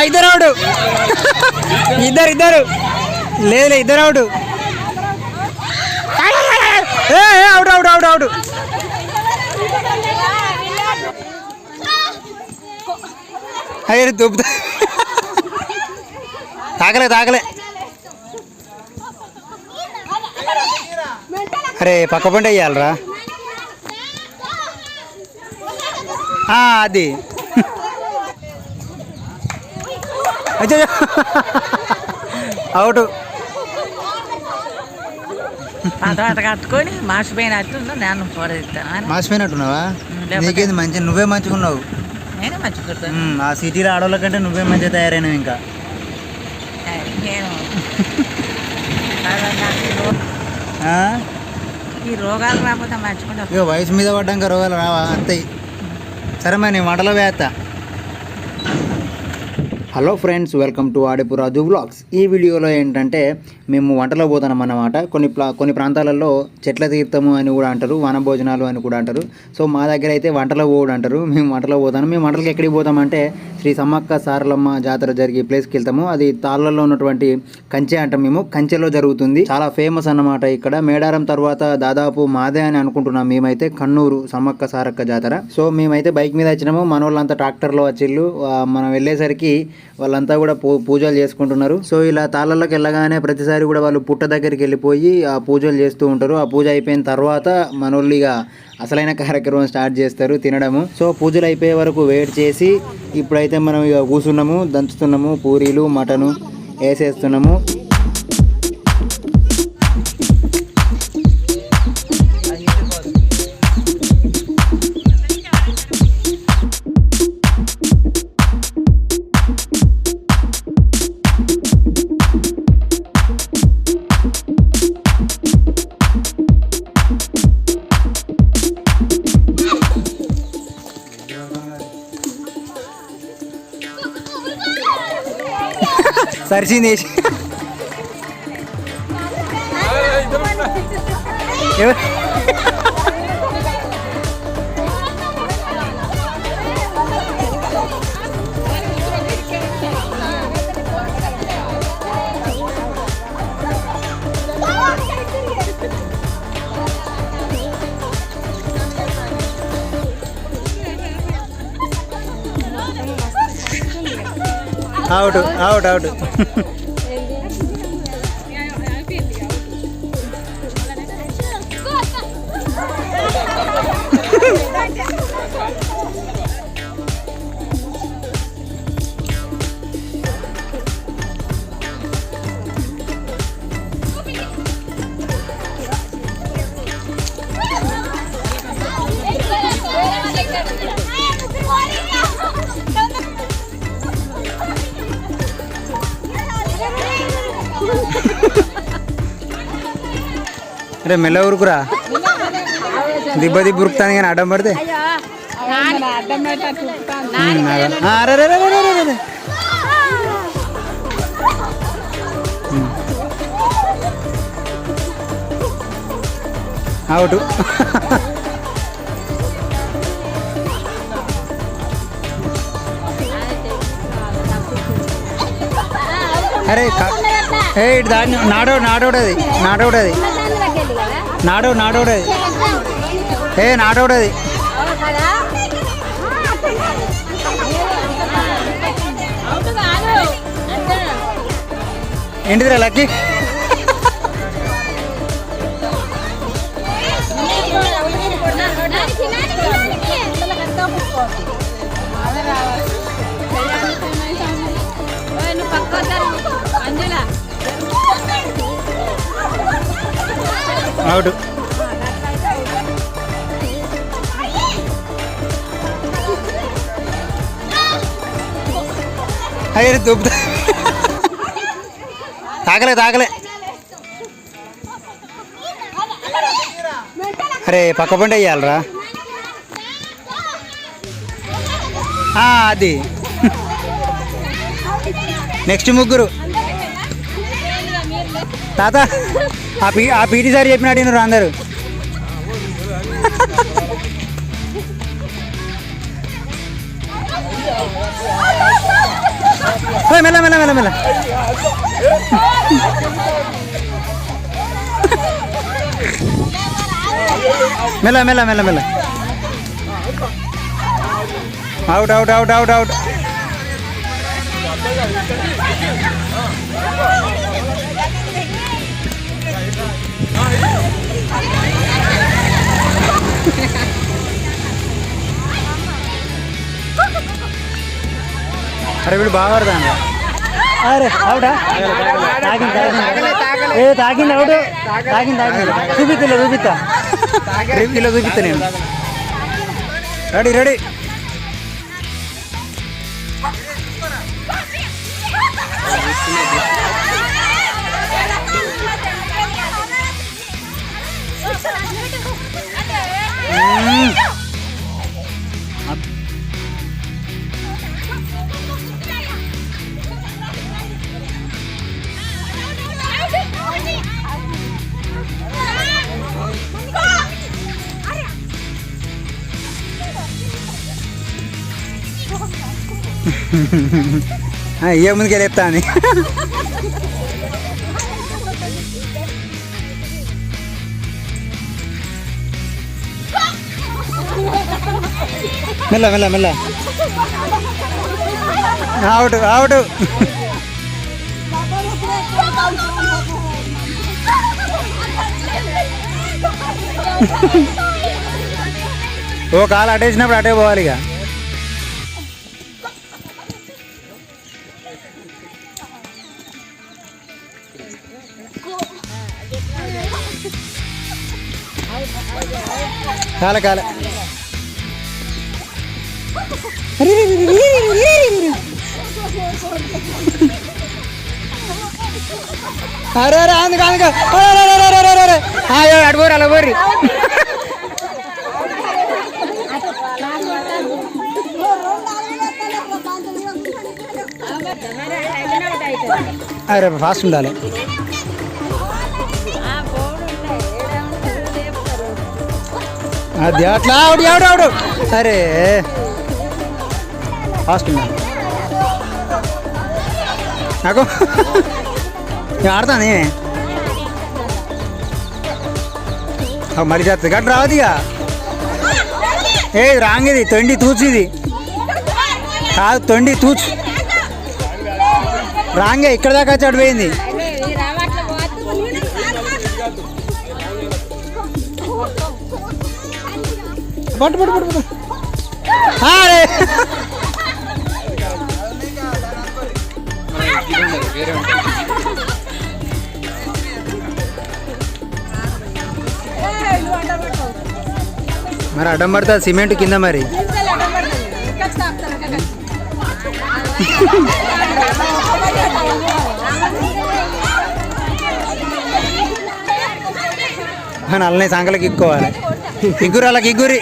ఇద్దరు అవుడు, ఇద్దరు లేదు ఇద్దరు అవుడు. అవుడు అవుడు అవుడు అవుడు. అయ్యే దొబ్బుతా. తాకలే. అరే పక్క పంట వేయాలరా. అది అచ్చా అవుట్. కట్టుకొని మాసిపోయినట్టు నేను మాసిపోయినట్టున్నావా? నీకేంది మంచి, నువ్వే మంచుకున్నావు. నేనే మంచుకుంటాను. ఆ సిటీలో ఆడవాళ్ళ కంటే నువ్వే మంచిగా తయారైనావు. ఇంకా ఈ రోగాలు రాకపోతే మంచుకుంటా. ఇక వయసు మీద పడ్డాక రోగాలు రావా? అత్తయ్య. సరే మరి నేను వంటలో వేస్తా. Hello friends, welcome to Adepu Raju vlogs. ఈ వీడియోలో ఏంటంటే మేము వంటలో పోతున్నాం అన్నమాట. కొన్ని ప్రాంతాలలో చెట్ల తీర్థము అని కూడా అంటారు, వనభోజనాలు అని కూడా అంటారు. సో మా దగ్గర అయితే వంటలో పోడు అంటారు. మేము వంటలో పోతాము. మేము వంటలకు ఎక్కడికి పోతామంటే శ్రీ సమ్మక్క సారలమ్మ జాతర జరిగే ప్లేస్కి వెళ్తాము. అది తాళ్ళలో ఉన్నటువంటి కంచె అంటాం మేము. కంచెలో జరుగుతుంది, చాలా ఫేమస్ అన్నమాట. ఇక్కడ మేడారం తర్వాత దాదాపు మాదే అని అనుకుంటున్నాం మేమైతే, కన్నూరు సమ్మక్క సారక్క జాతర. సో మేమైతే బైక్ మీద వచ్చినాము, మన వాళ్ళంతా ట్రాక్టర్లో వచ్చిళ్ళు. మనం వెళ్ళేసరికి వాళ్ళంతా కూడా పూజలు చేసుకుంటున్నారు. సో ఇలా తాళ్ళలోకి వెళ్ళగానే ప్రతిసారి కూడా వాళ్ళు పుట్ట దగ్గరికి వెళ్ళిపోయి ఆ పూజలు చేస్తూ ఉంటారు. ఆ పూజ అయిపోయిన తర్వాత మనోళ్ళు ఇక అసలైన కార్యక్రమం స్టార్ట్ చేస్తారు, తినడము. సో పూజలు అయిపోయే వరకు వెయిట్ చేసి ఇప్పుడైతే మనం ఇక కూర్చున్నాము, దంచుతున్నాము, పూరీలు మటను వేసేస్తున్నాము. సరిచింది అవుట్ అవుట్ అవుట్. అరే మెల్ల ఊరుకురా, దిబ్బ ఉరుకుతాను కానీ అడ్డం పడితే. అవుట్. అరే ఇటు దాన్ని నాడోడది నాడోడది నాడోడది. ఏంటిదిరా లక్కీ? అవుట్. అయ్యే దొబ్బుతా. తాకలే. అరే పక్క పంట వేయాలరా. అది నెక్స్ట్ ముగ్గురు. తాత ఆ పీటీ సార్ చెప్పినట్టు అందరూ. మెల్ల మెల్ల మెల్ల మెల్ల మెల్ల మెల్ల మెల్ల మెల్ల out out out out out అరే వీడు బాగా పడతాను అరే అవుటా తాగింది తాగింది ఏ తాగింది అవుడు తాగింది తాగింది చూపిస్తా చూపిస్తా రివ్యూలో చూపిస్తా నేను రెడీ రెడీ ఏ ముందుకు లేపుతా అని మెల్ల మెల్ల మెల్ల అవుట్ అవుట్ ఓ కాలు అటేసినప్పుడు అటే పోవాలి ఇక కాల కాల అరే అరే అందుకు అందుకు అటు పోరు అలా పోరు అరే ఫాస్ట్ ఉండాలి అది అట్లా ఆవిడ ఆవిడ ఆవిడ అరే ఫాస్ట్ ఉండాలి నాకు ఆడతాను మరి చేస్తుంది గట్టు రావద్దు ఇక ఏ రాంగ్ ఇది తొండి తూచు ఇది కాదు తొండి తూచు రాంగే ఇక్కడ దాకా చడిపోయింది పట్టు పట్టు పట్టు పట్టు అరే మరి అడ్డం పడుతుంది సిమెంట్ కింద మరి నల్లనే సంకలకి ఇక్కోవాలి ఇగ్గురు అలా ఇగ్గురి